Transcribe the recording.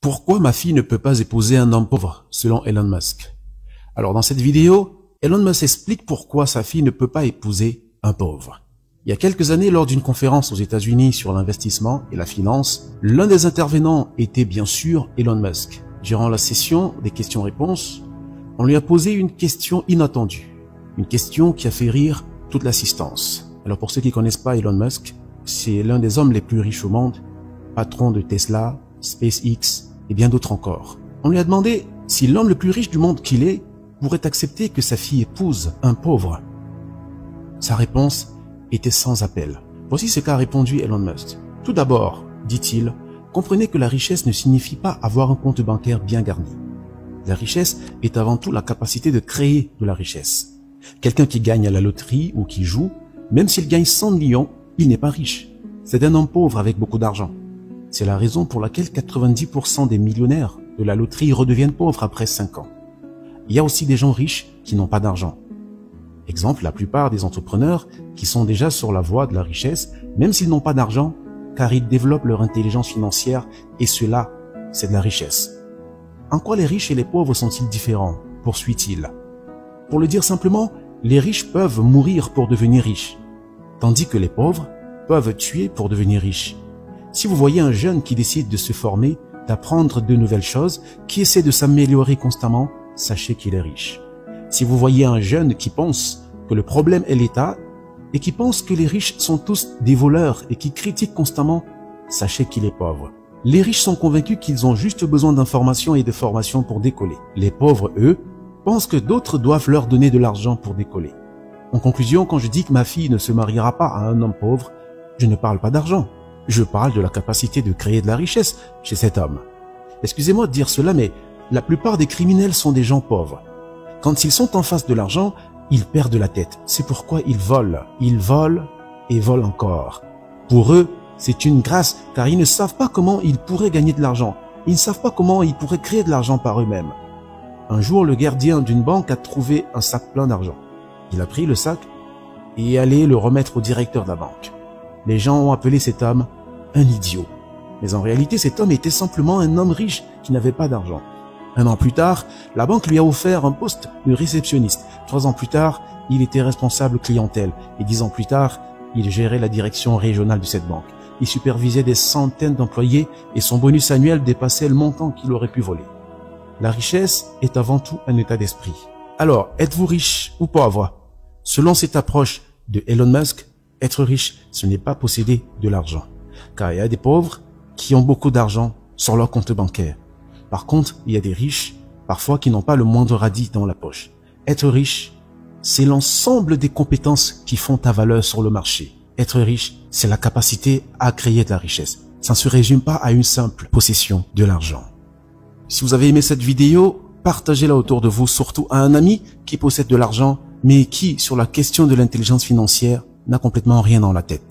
Pourquoi ma fille ne peut pas épouser un homme pauvre, selon Elon Musk? Alors dans cette vidéo, Elon Musk explique pourquoi sa fille ne peut pas épouser un pauvre. Il y a quelques années, lors d'une conférence aux États-Unis sur l'investissement et la finance, l'un des intervenants était bien sûr Elon Musk. Durant la session des questions-réponses, on lui a posé une question inattendue. Une question qui a fait rire toute l'assistance. Alors pour ceux qui ne connaissent pas Elon Musk, c'est l'un des hommes les plus riches au monde, patron de Tesla, SpaceX et bien d'autres encore. On lui a demandé si l'homme le plus riche du monde qu'il est pourrait accepter que sa fille épouse un pauvre. Sa réponse était sans appel. Voici ce qu'a répondu Elon Musk. Tout d'abord, dit-il, comprenez que la richesse ne signifie pas avoir un compte bancaire bien garni. La richesse est avant tout la capacité de créer de la richesse. Quelqu'un qui gagne à la loterie ou qui joue, même s'il gagne 100 millions, il n'est pas riche. C'est un homme pauvre avec beaucoup d'argent. C'est la raison pour laquelle 90% des millionnaires de la loterie redeviennent pauvres après 5 ans. Il y a aussi des gens riches qui n'ont pas d'argent. Exemple, la plupart des entrepreneurs qui sont déjà sur la voie de la richesse, même s'ils n'ont pas d'argent, car ils développent leur intelligence financière et cela, c'est de la richesse. En quoi les riches et les pauvres sont-ils différents? Poursuit-il. Pour le dire simplement, les riches peuvent mourir pour devenir riches, tandis que les pauvres peuvent tuer pour devenir riches. Si vous voyez un jeune qui décide de se former, d'apprendre de nouvelles choses, qui essaie de s'améliorer constamment, sachez qu'il est riche. Si vous voyez un jeune qui pense que le problème est l'État et qui pense que les riches sont tous des voleurs et qui critique constamment, sachez qu'il est pauvre. Les riches sont convaincus qu'ils ont juste besoin d'informations et de formation pour décoller. Les pauvres, eux, pensent que d'autres doivent leur donner de l'argent pour décoller. En conclusion, quand je dis que ma fille ne se mariera pas à un homme pauvre, je ne parle pas d'argent. Je parle de la capacité de créer de la richesse chez cet homme. Excusez-moi de dire cela, mais la plupart des criminels sont des gens pauvres. Quand ils sont en face de l'argent, ils perdent la tête. C'est pourquoi ils volent. Ils volent et volent encore. Pour eux, c'est une grâce, car ils ne savent pas comment ils pourraient gagner de l'argent. Ils ne savent pas comment ils pourraient créer de l'argent par eux-mêmes. Un jour, le gardien d'une banque a trouvé un sac plein d'argent. Il a pris le sac et est allé le remettre au directeur de la banque. Les gens ont appelé cet homme un idiot. Mais en réalité, cet homme était simplement un homme riche qui n'avait pas d'argent. 1 an plus tard, la banque lui a offert un poste de réceptionniste. 3 ans plus tard, il était responsable clientèle. Et 10 ans plus tard, il gérait la direction régionale de cette banque. Il supervisait des centaines d'employés et son bonus annuel dépassait le montant qu'il aurait pu voler. La richesse est avant tout un état d'esprit. Alors, êtes-vous riche ou pauvre? Selon cette approche de Elon Musk, être riche, ce n'est pas posséder de l'argent. Car il y a des pauvres qui ont beaucoup d'argent sur leur compte bancaire. Par contre, il y a des riches, parfois qui n'ont pas le moindre radis dans la poche. Être riche, c'est l'ensemble des compétences qui font ta valeur sur le marché. Être riche, c'est la capacité à créer de la richesse. Ça ne se résume pas à une simple possession de l'argent. Si vous avez aimé cette vidéo, partagez-la autour de vous, surtout à un ami qui possède de l'argent, mais qui, sur la question de l'intelligence financière, n'a complètement rien dans la tête.